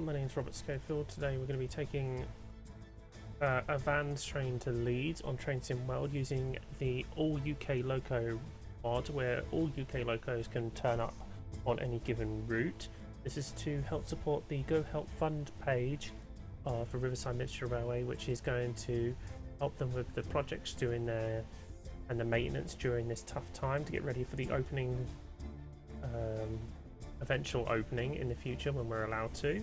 my name is Robert Schofield. Today we're going to be taking a Vans train to Leeds on Train Sim World using the All UK Loco mod, where all UK locos can turn up on any given route. This is to help support the Go Help Fund page for Riverside Manchester Railway, which is going to help them with the projects doing their and the maintenance during this tough time to get ready for the opening, eventual opening in the future when we're allowed to.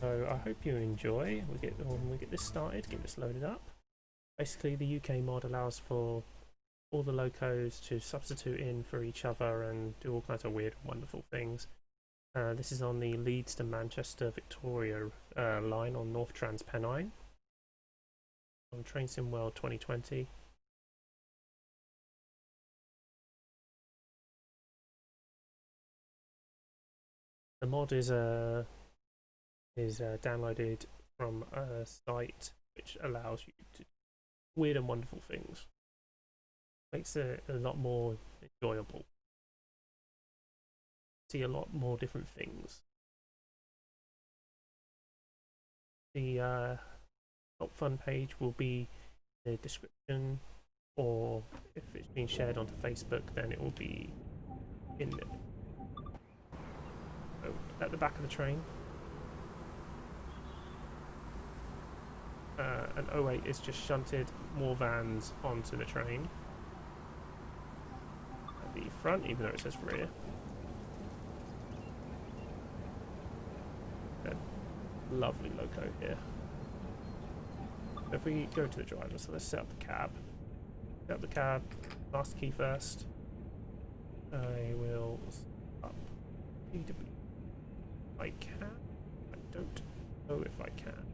So I hope you enjoy. We get this started, get this loaded up. Basically, the UK mod allows for all the locos to substitute in for each other and do all kinds of weird and wonderful things. This is on the Leeds to Manchester Victoria line on North Trans Pennine on Train Sim World 2020. The mod is downloaded from a site which allows you to do weird and wonderful things. Makes it a lot more enjoyable. See a lot more different things. The help fund page will be in the description, or if it's been shared onto Facebook, then it will be in the at the back of the train. An 08 is just shunted more vans onto the train at the front, even though it says rear. A lovely loco here. If we go to the driver, so let's set up the cab. Set up the cab, master key first. I will set up TSW. I can. I don't know if I can.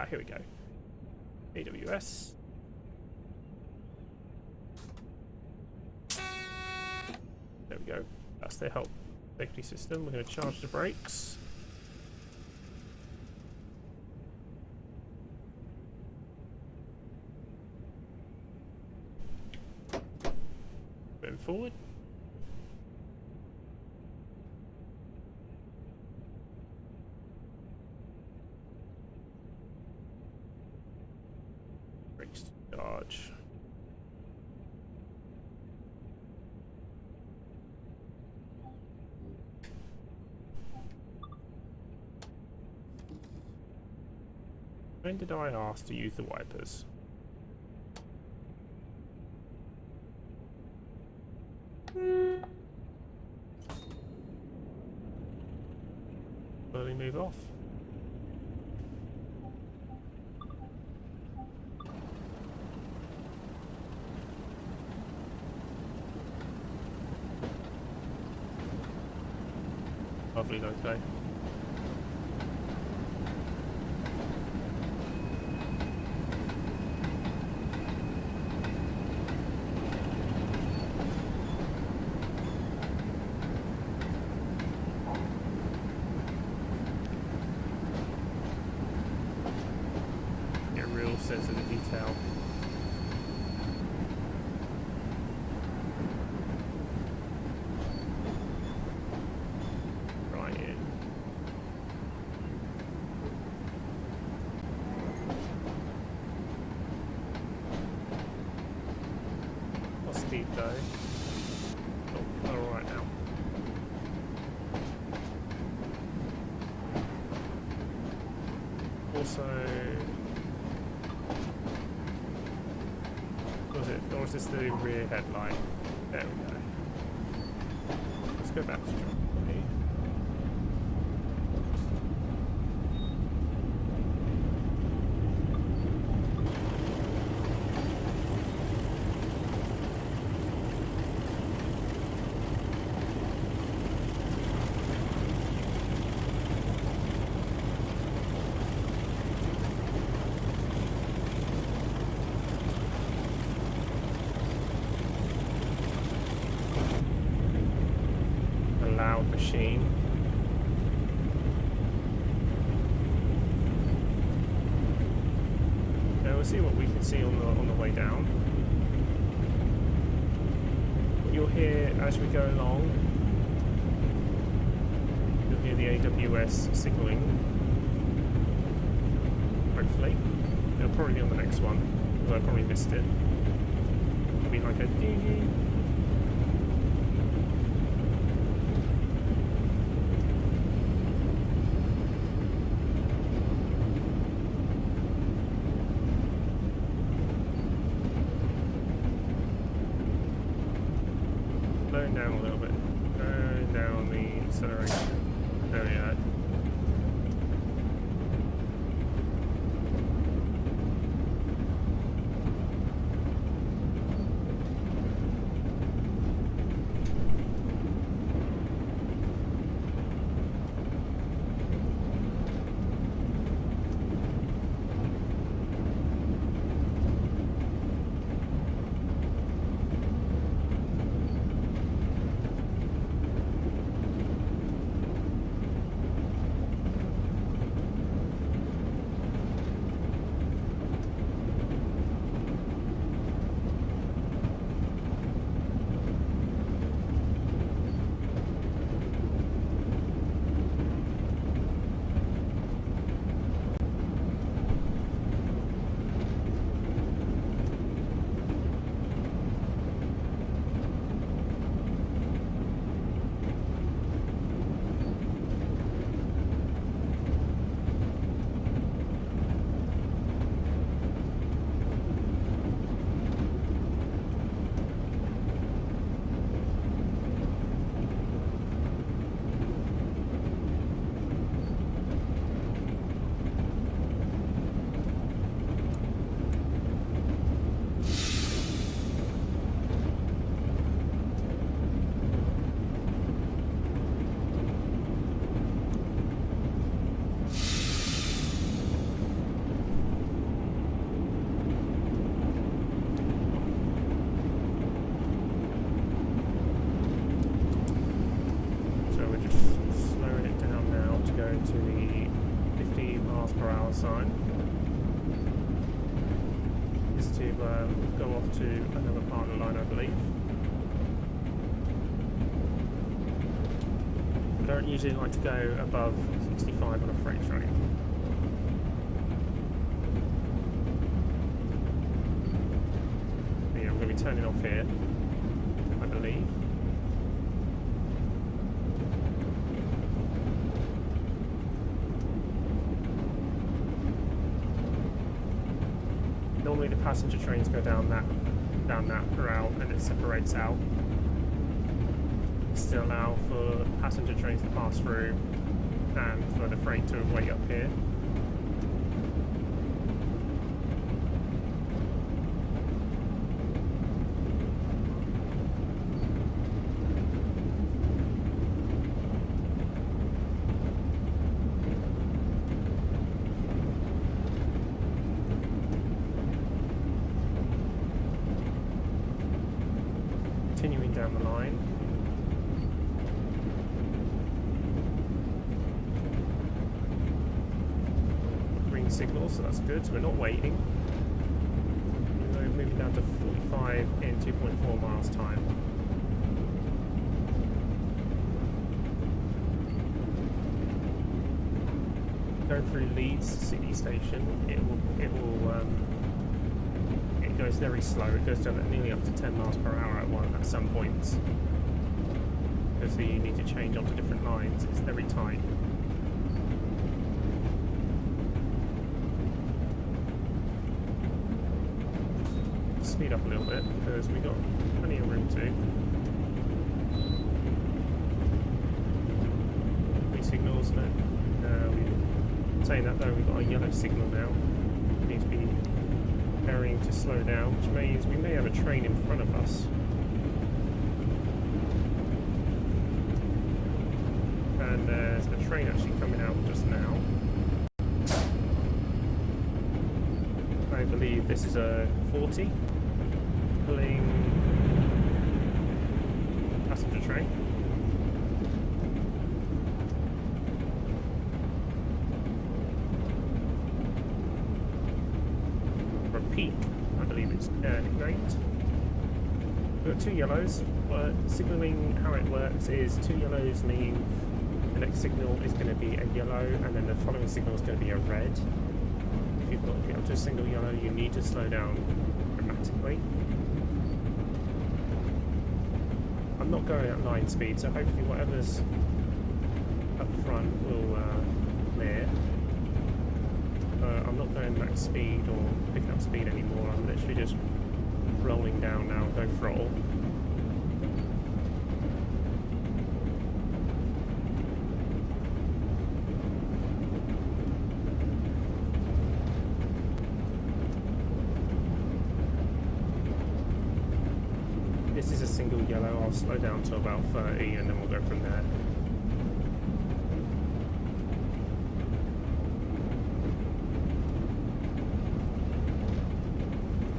Here we go. AWS. There we go. That's the help safety system. We're going to charge the brakes. Moving forward. Brakes to charge. When did I ask to use the wipers? Slowly move off. Lovely loco. Sense of the detail. Right in. What speed though? Oh, alright now. Also, or is this the rear headlight? There we go. Let's go back to John. Loud machine. Now we'll see what we can see on the way down. What you'll hear as we go along, you'll hear the AWS signalling. Hopefully. It'll probably be on the next one, because I probably missed it. It'll be like a dee. Slowing down a little bit. Slowing down the acceleration. There we go. Sign is to go off to another partner line, I believe. I don't usually like to go above 65 on a freight train. But yeah, I'm going to be turning off here, I believe. Normally the passenger trains go down that route and it separates out. Still allow for passenger trains to pass through and for the freight to wait up here. Continuing down the line. Green signal, so that's good, so we're not waiting. We're moving down to 45 in 2.4 miles time. Going through Leeds City Station, it goes very slow. It goes down at nearly up to 10 miles per hour at some points. Because you need to change onto different lines. It's very tight. Speed up a little bit because we've got plenty of room to. Green signals, no. Saying that though, we've got a yellow signal now. We need to be preparing to slow down, which means we may have a train in front of us. And there's a train actually coming out just now. I believe this is a 40 pulling passenger train. Peak, I believe it's nicknamed. We've got 2 yellows. Signalling, how it works is 2 yellows mean the next signal is going to be a yellow, and then the following signal is going to be a red. If you've got to get up to a single yellow, you need to slow down dramatically. I'm not going at line speed, so hopefully whatever's up front will clear. I'm not going max speed or picking up speed anymore. I'm literally just rolling down now, go throttle. This is a single yellow. I'll slow down to about 30 and then we'll go from there.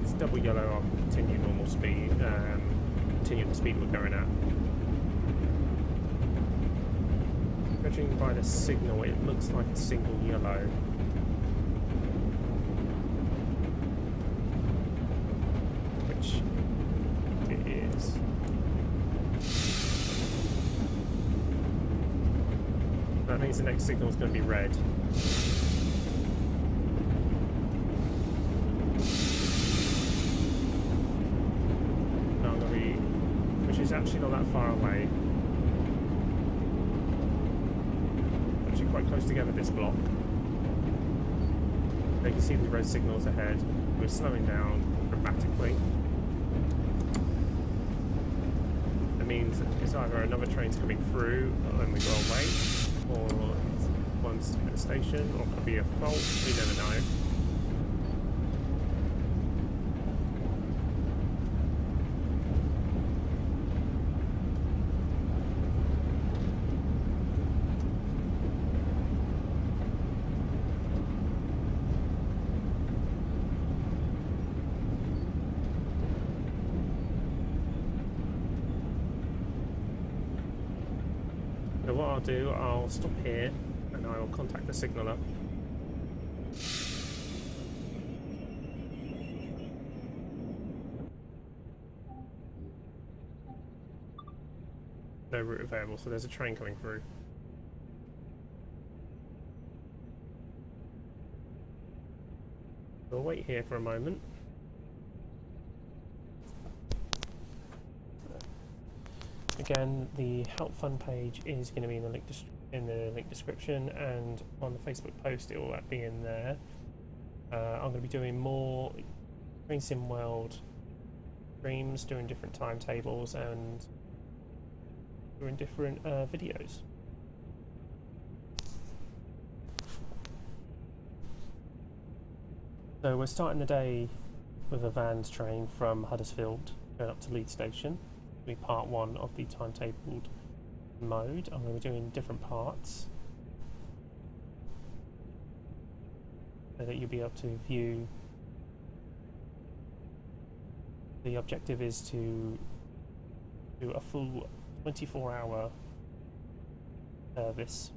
It's double yellow. I'll continue normal speed, continue the speed we're going at. Judging by the signal, it looks like a single yellow. Which it is. That means the next signal is going to be red. Which is actually not that far away. Actually quite close together, this block. You can see the red signals ahead. We're slowing down dramatically. That means it's either another train's coming through and we gotta wait, or one's at the station, or it could be a fault, we never know. So what I'll do, I'll stop here and I will contact the signaller. No route available, so there's a train coming through. We'll wait here for a moment. Again, the help fund page is going to be in the link description, and on the Facebook post it will be in there. I'm going to be doing more Train Sim World streams, doing different timetables and doing different videos. So we're starting the day with a Vans train from Huddersfield going up to Leeds Station. Be part 1 of the timetabled mode. I'm going to be doing different parts so that you'll be able to view. The objective is to do a full 24-hour service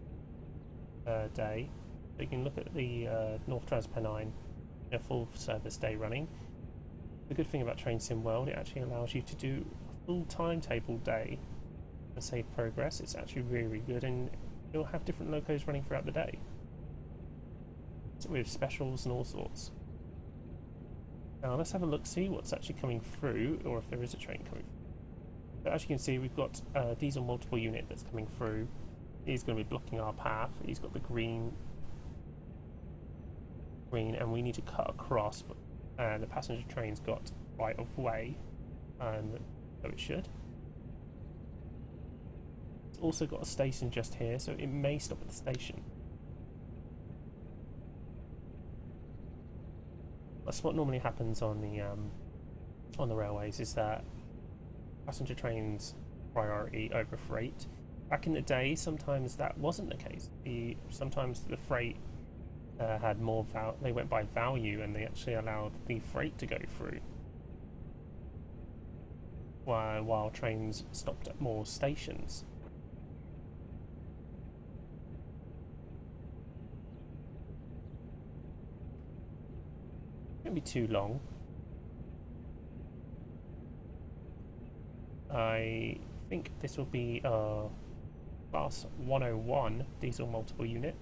day. So you can look at the North Transpennine, a full service day running. The good thing about Train Sim World, it actually allows you to do full timetable day and save progress. It's actually really, really good, and you'll have different locos running throughout the day, so with specials and all sorts. Now let's have a look, see what's actually coming through, or if there is a train coming through. So as you can see, we've got a diesel multiple unit that's coming through. He's going to be blocking our path. He's got the green, and we need to cut across, but the passenger train's got right of way, so it should. It's also got a station just here, so it may stop at the station. That's what normally happens on the railways, is that passenger trains priority over freight. Back in the day, sometimes that wasn't the case. Sometimes the freight had more they went by value, and they actually allowed the freight to go through, while trains stopped at more stations. It won't be too long. I think this will be a Class 101 diesel multiple unit.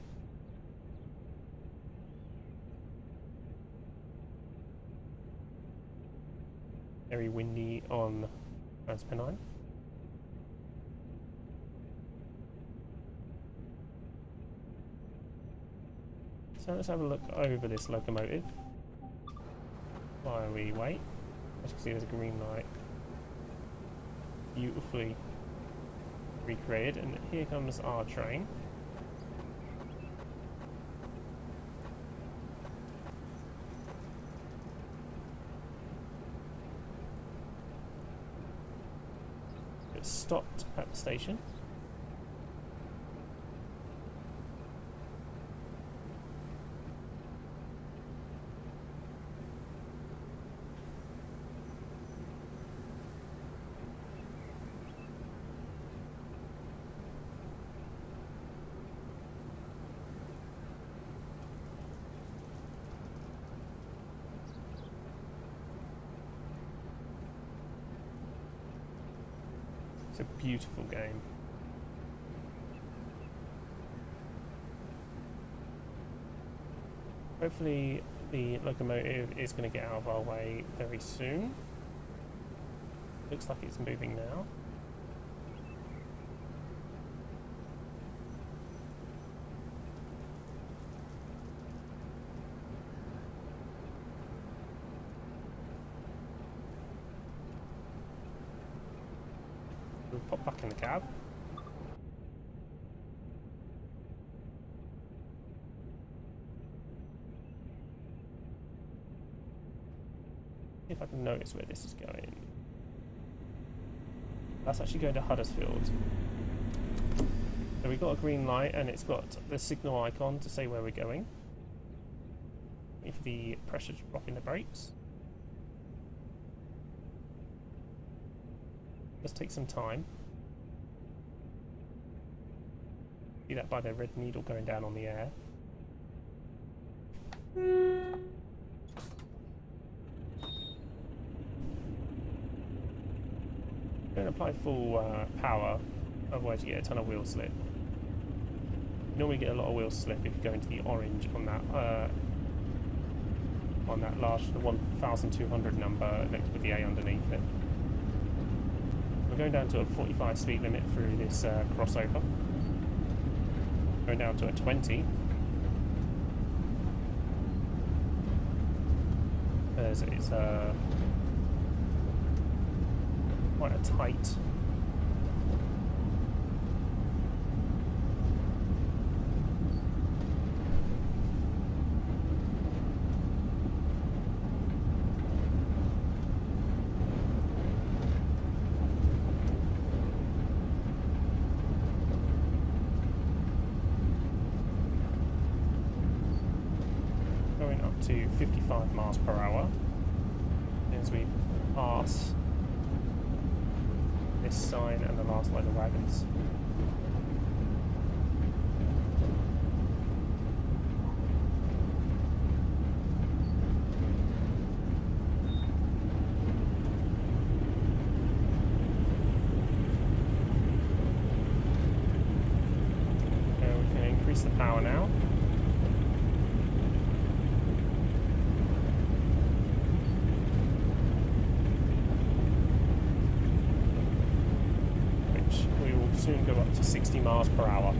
Very windy on Transpennine. So let's have a look over this locomotive while we wait. As you can see, there's a green light. Beautifully recreated, and here comes our train. It stopped at the station. It's a beautiful game. Hopefully the locomotive is going to get out of our way very soon. Looks like it's moving now. We'll pop back in the cab. See if I can notice where this is going. That's actually going to Huddersfield. So we've got a green light and it's got the signal icon to say where we're going. If the pressure to drop in the brakes. Let's take some time. See that by the red needle going down on the air. Don't apply full power, otherwise you get a ton of wheel slip. You normally get a lot of wheel slip if you go into the orange on that large 1,200 number next with the A underneath it. We're going down to a 45 speed limit through this crossover. Going down to a 20. As it's quite a tight going up to 55 miles per hour as we pass this sign and the last line of wagons. We can increase the power now. Soon go up to 60 miles per hour.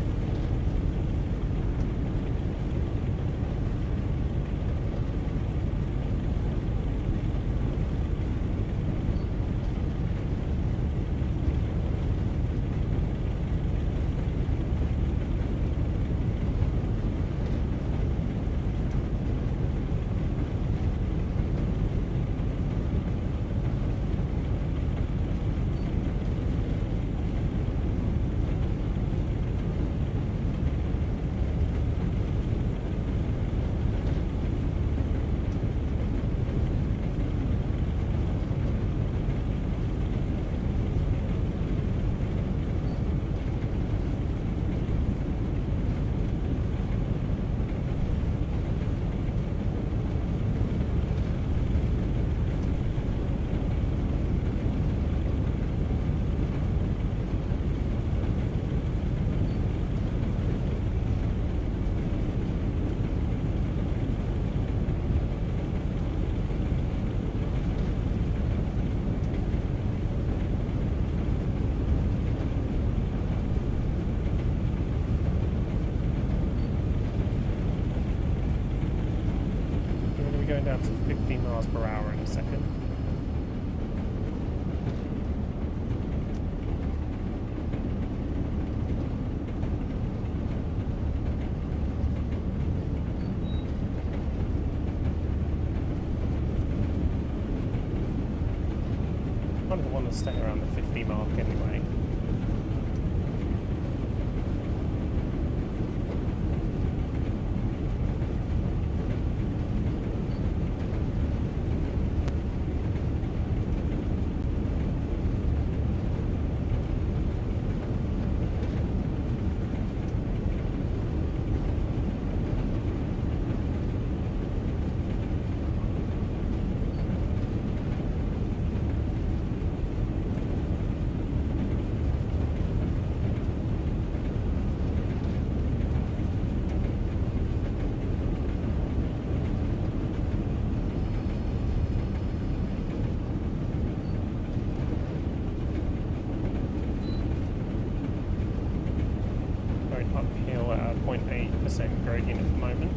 50 miles per hour in a second. I kind of want to stay around the 50 mark anyway. Uphill at 0.8% gradient at the moment.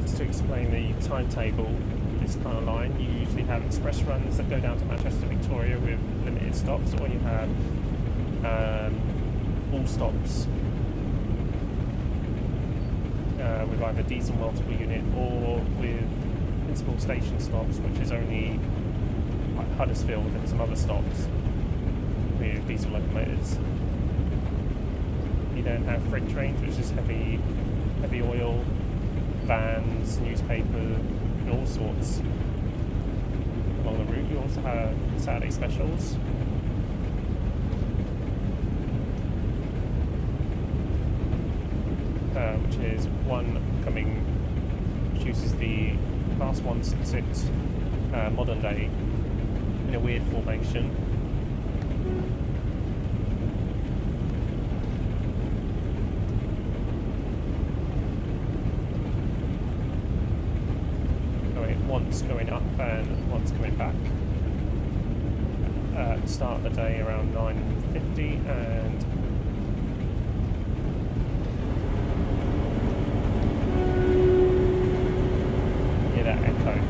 Just to explain the timetable for this kind of line, you usually have express runs that go down to Manchester, Victoria with limited stops, or you have all stops with either diesel multiple unit or with principal station stops, which is only like Huddersfield and some other stops with diesel locomotives. You then have freight trains, which is heavy oil, vans, newspaper, and all sorts along the route. You also have Saturday specials. Which is one coming, which uses the Class 166 modern day in a weird formation. Once going up and once coming back. Start the day around 9:50 and hear that echo.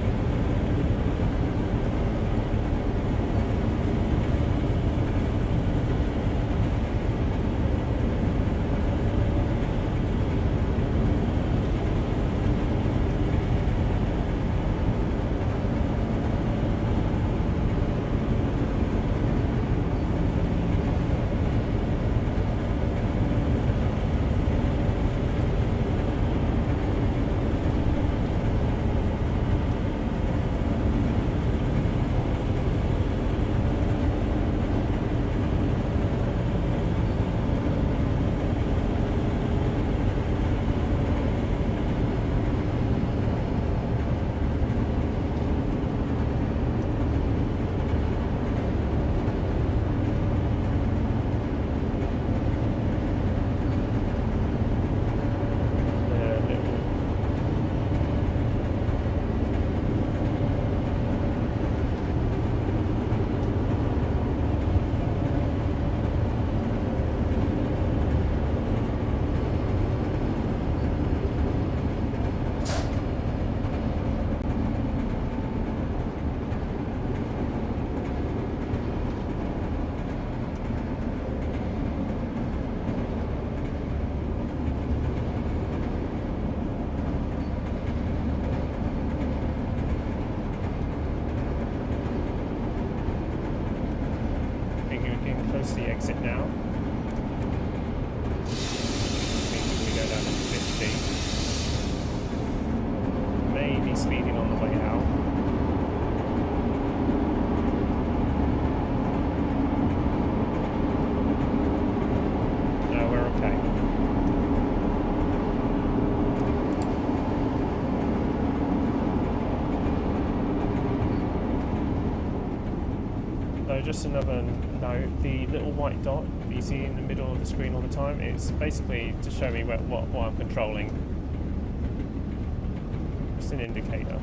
think we're getting close to the exit now. I think we're going to go down to 50. Maybe speeding on the way out. No, we're okay. So just another note, the little white dot that you see in the middle of the screen all the time, it's basically to show me what I'm controlling. Just an indicator.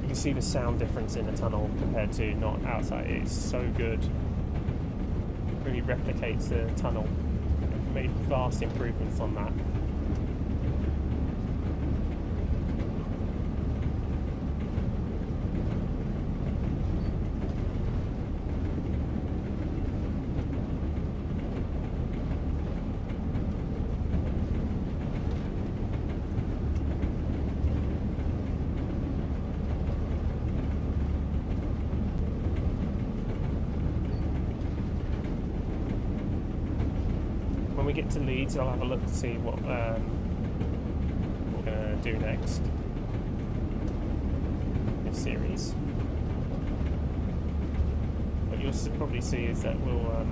You can see the sound difference in the tunnel compared to not outside. It's so good. It really replicates the tunnel. I've made vast improvements on that. When we get to Leeds, I'll have a look to see what we're going to do next in this series. What you'll probably see is that we'll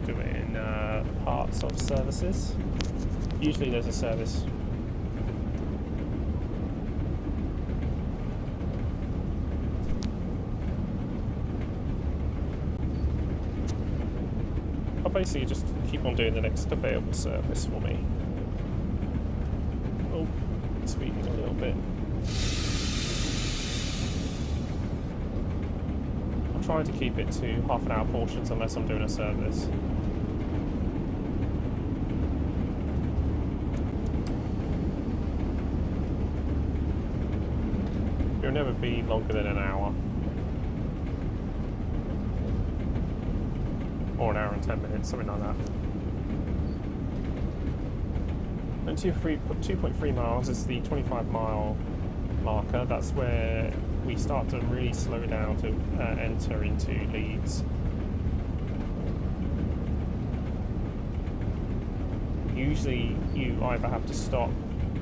do it in parts of services. Usually there's a service. I'll basically just keep on doing the next available service for me. Oh, speeding a little bit. I'll try to keep it to half-an-hour portions unless I'm doing a service. It'll never be longer than an hour. Or an hour and 10 minutes, something like that. And 2.3 miles is the 25-mile marker. That's where we start to really slow down to enter into Leeds. Usually you either have to stop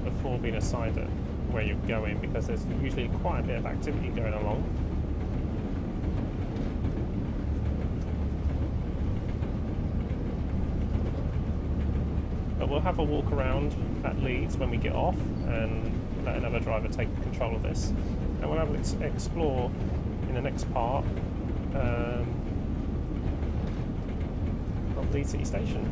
before being assigned at where you're going because there's usually quite a bit of activity going along. But we'll have a walk around at Leeds when we get off and let another driver take control of this. And we'll have to explore in the next part of Leeds City Station.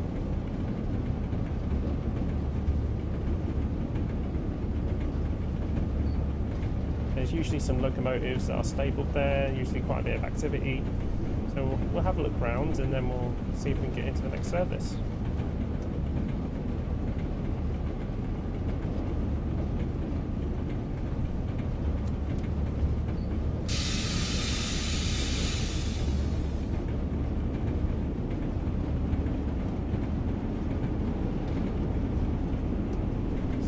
There's usually some locomotives that are stabled there, usually quite a bit of activity. So we'll have a look around and then we'll see if we can get into the next service.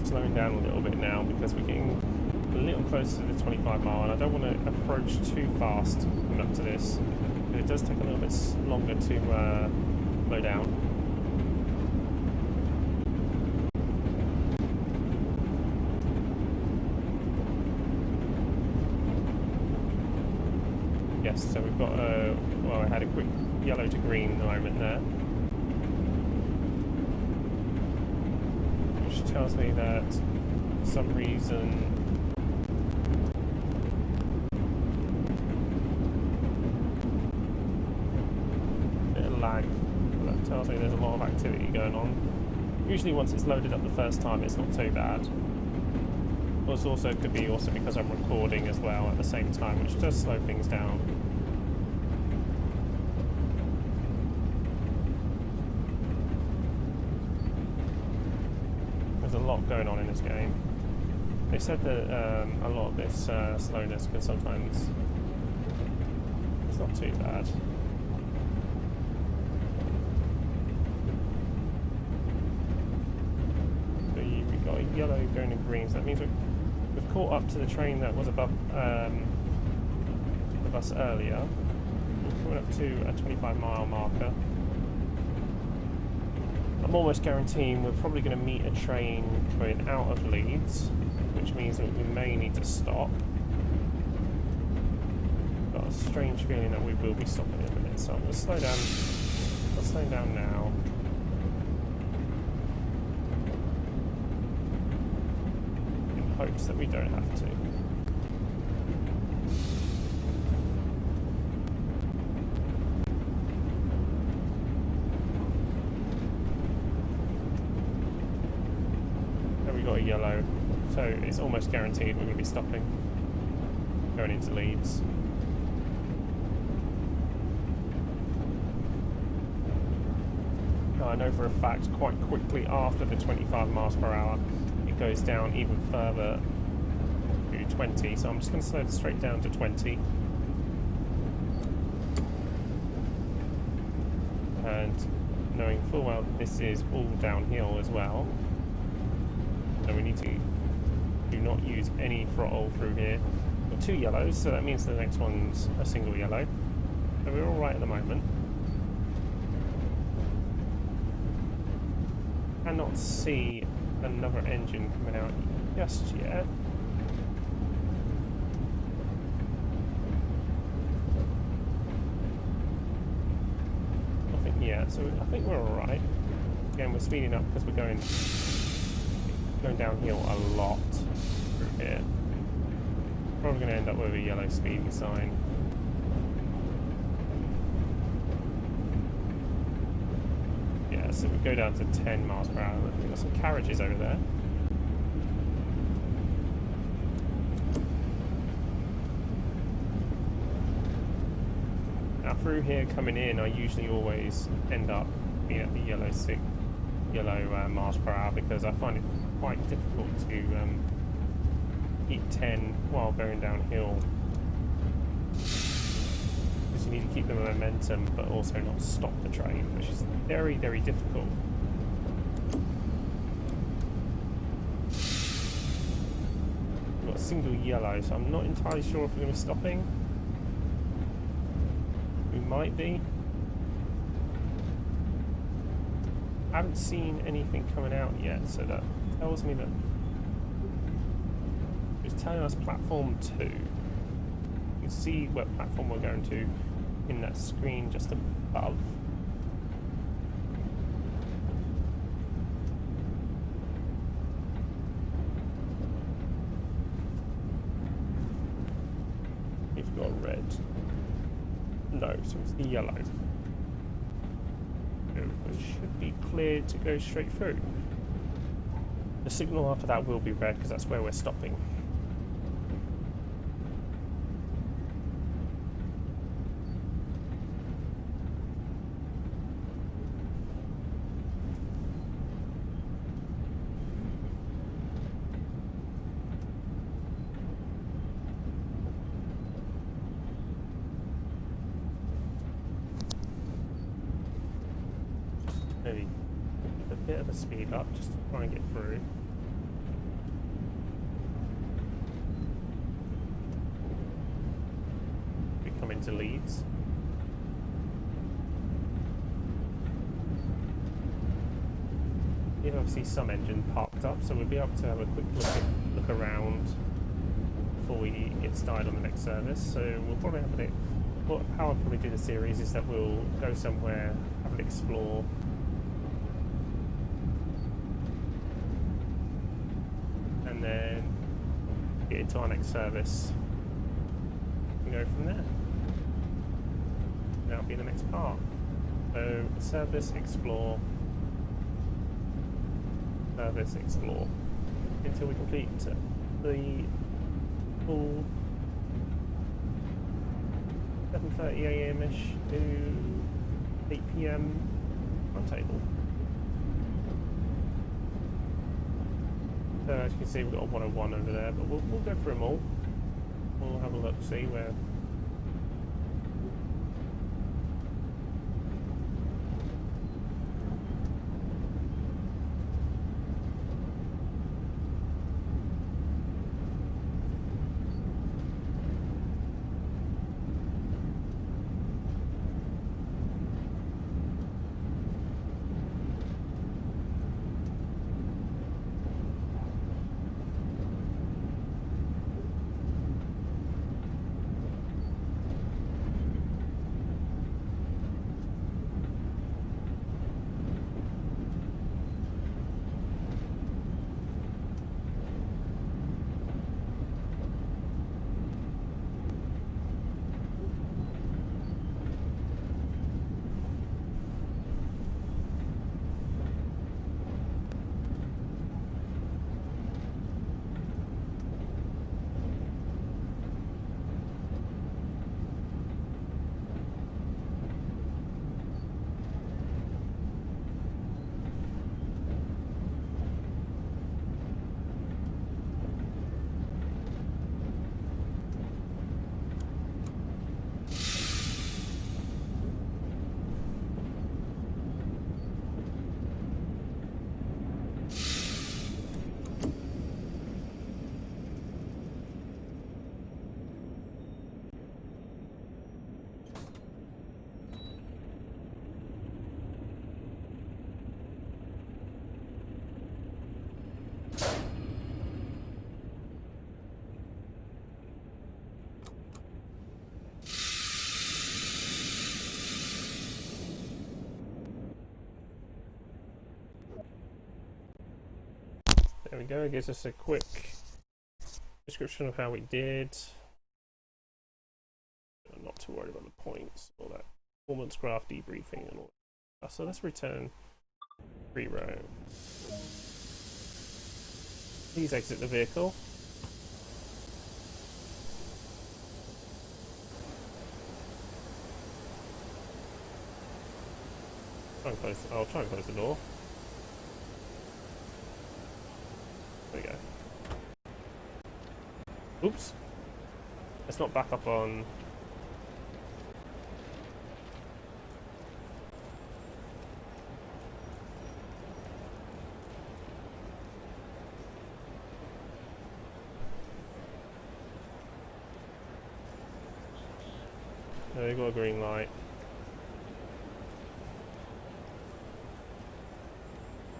Slowing down a little bit now because we're getting a little closer to the 25 mile and I don't want to approach too fast coming up to this, but it does take a little bit longer to slow down. Yes, so we've got well, I had a quick yellow to green moment there, which tells me that for some reason that tells me there's a lot of activity going on. Usually once it's loaded up the first time it's not too bad. It also could be also because I'm recording as well at the same time, which does slow things down. There's a lot going on in this game. They said that a lot of this slowness could sometimes, it's not too bad. Yellow going to green, so that means we're We've caught up to the train that was above with us earlier. We're coming up to a 25-mile marker. I'm almost guaranteeing we're probably going to meet a train going out of Leeds, which means that we may need to stop. Got a strange feeling that we will be stopping in a minute, so I'm going to slow down. I'll slow down now. In hopes that we don't have to. Got a yellow, so it's almost guaranteed we're going to be stopping going into Leeds. Now, I know for a fact quite quickly after the 25 miles per hour it goes down even further to 20, so I'm just going to slow it straight down to 20. And knowing full well that this is all downhill as well. So we need to do not use any throttle through here. We've got 2 yellows, so that means the next one's a single yellow. So we're all right at the moment. Cannot see another engine coming out just yet. Nothing yet, so I think we're all right. Again, we're speeding up because we're going downhill a lot through here. Probably going to end up with a yellow speeding sign. Yeah, so we go down to 10 miles per hour. We've got some carriages over there. Now through here coming in, I usually always end up being at the yellow miles per hour because I find it quite difficult to keep 10 while going downhill, because you need to keep the momentum but also not stop the train, which is very, very difficult. We've got a single yellow, so I'm not entirely sure if we're going to be stopping. We might be. I haven't seen anything coming out yet, so that tells me that it's telling us platform 2. You can see what platform we're going to in that screen just above. We've got red. No, so it's the yellow. It should be clear to go straight through. The signal after that will be red because that's where we're stopping. Maybe keep a bit of a speed up just to try and get through. We come into Leeds. You obviously some engine parked up, so we'll be able to have a quick look around before we get started on the next service. So we'll probably have a bit. How I'll probably do the series is that we'll go somewhere, have an explore. And then get into our next service and go from there. That'll be the next part. So service, explore, until we complete the full 7:30 AM-ish to 8 PM timetable. So as you can see, we've got a 101 over there, but we'll go through them all. We'll have a look, see where. There we go, it gives us a quick description of how we did. I'm not too worried about the points, all that performance graph debriefing and all that. So let's return free roam. Please exit the vehicle. I'll try and close the door. There we go. Oops. Let's not back up on. There we got a green light.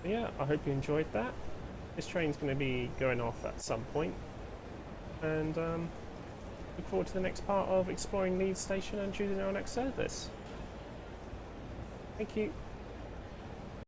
But yeah, I hope you enjoyed that. This train's going to be going off at some point, and look forward to the next part of exploring Leeds Station and choosing our next service. Thank you.